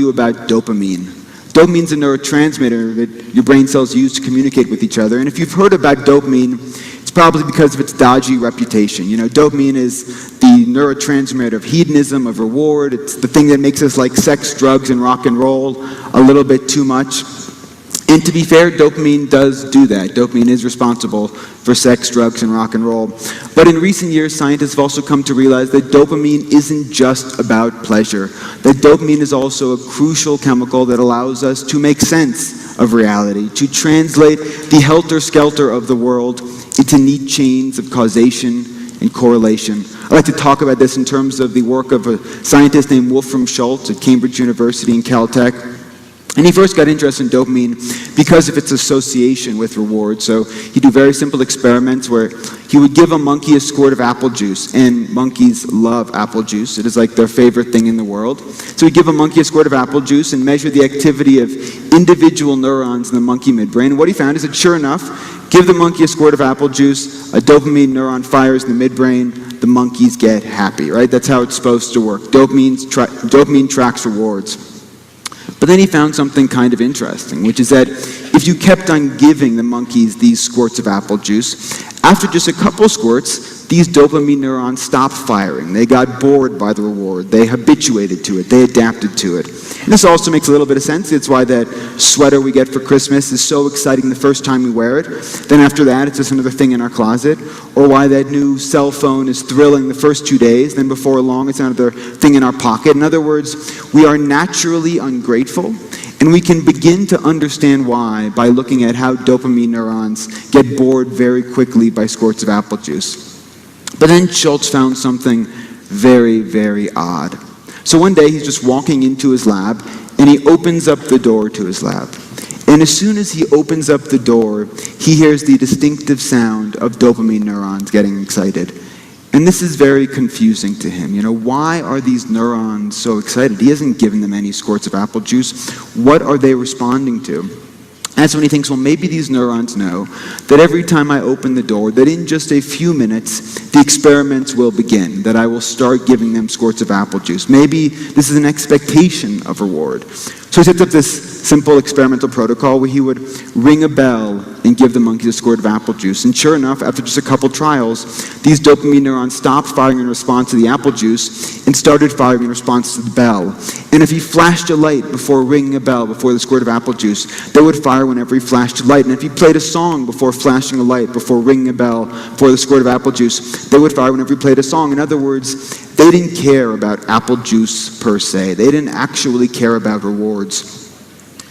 you about dopamine. Dopamine's a neurotransmitter that your brain cells use to communicate with each other. And if you've heard about dopamine, it's probably because of its dodgy reputation. You know, dopamine is the neurotransmitter of hedonism, of reward. It's the thing that makes us like sex, drugs, and rock and roll a little bit too much. And to be fair, dopamine does do that. Dopamine is responsible for sex, drugs, and rock and roll. But in recent years, scientists have also come to realize that dopamine isn't just about pleasure. That dopamine is also a crucial chemical that allows us to make sense of reality, to translate the helter-skelter of the world into neat chains of causation and correlation. I like to talk about this in terms of the work of a scientist named Wolfram Schultz at Cambridge University and Caltech. And he first got interested in dopamine because of its association with reward. So he'd do very simple experiments where he would give a monkey a squirt of apple juice, and monkeys love apple juice. It is like their favorite thing in the world. So he'd give a monkey a squirt of apple juice and measure the activity of individual neurons in the monkey midbrain. And what he found is that sure enough, give the monkey a squirt of apple juice, a dopamine neuron fires in the midbrain, the monkeys get happy, right? That's how it's supposed to work. Dopamine tracks rewards. But then he found something kind of interesting, which is that if you kept on giving the monkeys these squirts of apple juice, after just a couple squirts, these dopamine neurons stopped firing. They got bored by the reward. They habituated to it. They adapted to it. And this also makes a little bit of sense. It's why that sweater we get for Christmas is so exciting the first time we wear it. Then after that, it's just another thing in our closet. Or why that new cell phone is thrilling the first 2 days. Then before long, it's another thing in our pocket. In other words, we are naturally ungrateful. And we can begin to understand why by looking at how dopamine neurons get bored very quickly by squirts of apple juice. But then Schultz found something very, very odd. So one day he's just walking into his lab and he opens up the door to his lab. And as soon as he opens up the door, he hears the distinctive sound of dopamine neurons getting excited. And this is very confusing to him. You know, why are these neurons so excited? He hasn't given them any squirts of apple juice. What are they responding to? That's when he thinks, well, maybe these neurons know that every time I open the door, that in just a few minutes, the experiments will begin, that I will start giving them squirts of apple juice. Maybe this is an expectation of reward. So he sets up this simple experimental protocol where he would ring a bell and give the monkeys a squirt of apple juice. And sure enough, after just a couple trials, these dopamine neurons stopped firing in response to the apple juice and started firing in response to the bell. And if he flashed a light before ringing a bell, before the squirt of apple juice, they would fire whenever he flashed a light. And if he played a song before flashing a light, before ringing a bell, before the squirt of apple juice, they would fire whenever he played a song. In other words, they didn't care about apple juice per se. They didn't actually care about rewards.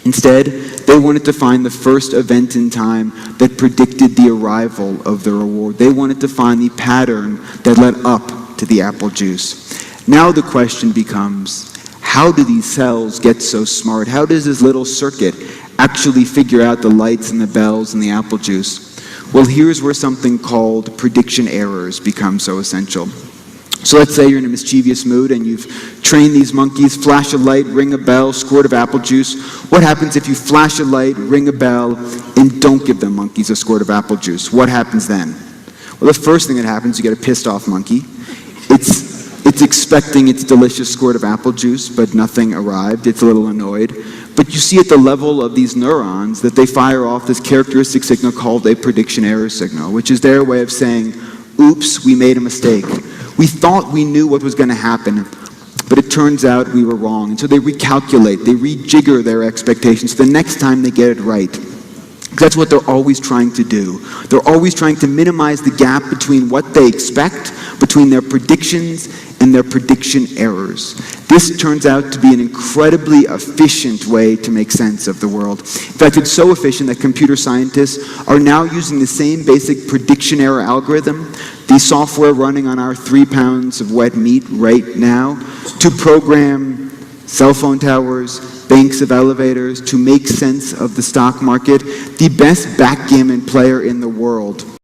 Instead, they wanted to find the first event in time that predicted the arrival of the reward. They wanted to find the pattern that led up to the apple juice. Now the question becomes, how do these cells get so smart? How does this little circuit actually figure out the lights and the bells and the apple juice? Well, here's where something called prediction errors become so essential. So let's say you're in a mischievous mood and you've trained these monkeys, flash a light, ring a bell, squirt of apple juice. What happens if you flash a light, ring a bell, and don't give them monkeys a squirt of apple juice? What happens then? Well, the first thing that happens, you get a pissed off monkey. It's expecting its delicious squirt of apple juice, but nothing arrived. It's a little annoyed. But you see at the level of these neurons that they fire off this characteristic signal called a prediction error signal, which is their way of saying, oops, we made a mistake. We thought we knew what was going to happen, but it turns out we were wrong. And so they recalculate, they rejigger their expectations the next time they get it right. That's what they're always trying to do. They're always trying to minimize the gap between what they expect, between their predictions and their prediction errors. This turns out to be an incredibly efficient way to make sense of the world. In fact, it's so efficient that computer scientists are now using the same basic prediction error algorithm, the software running on our 3 pounds of wet meat right now, to program cell phone towers, banks of elevators, to make sense of the stock market. The best backgammon player in the world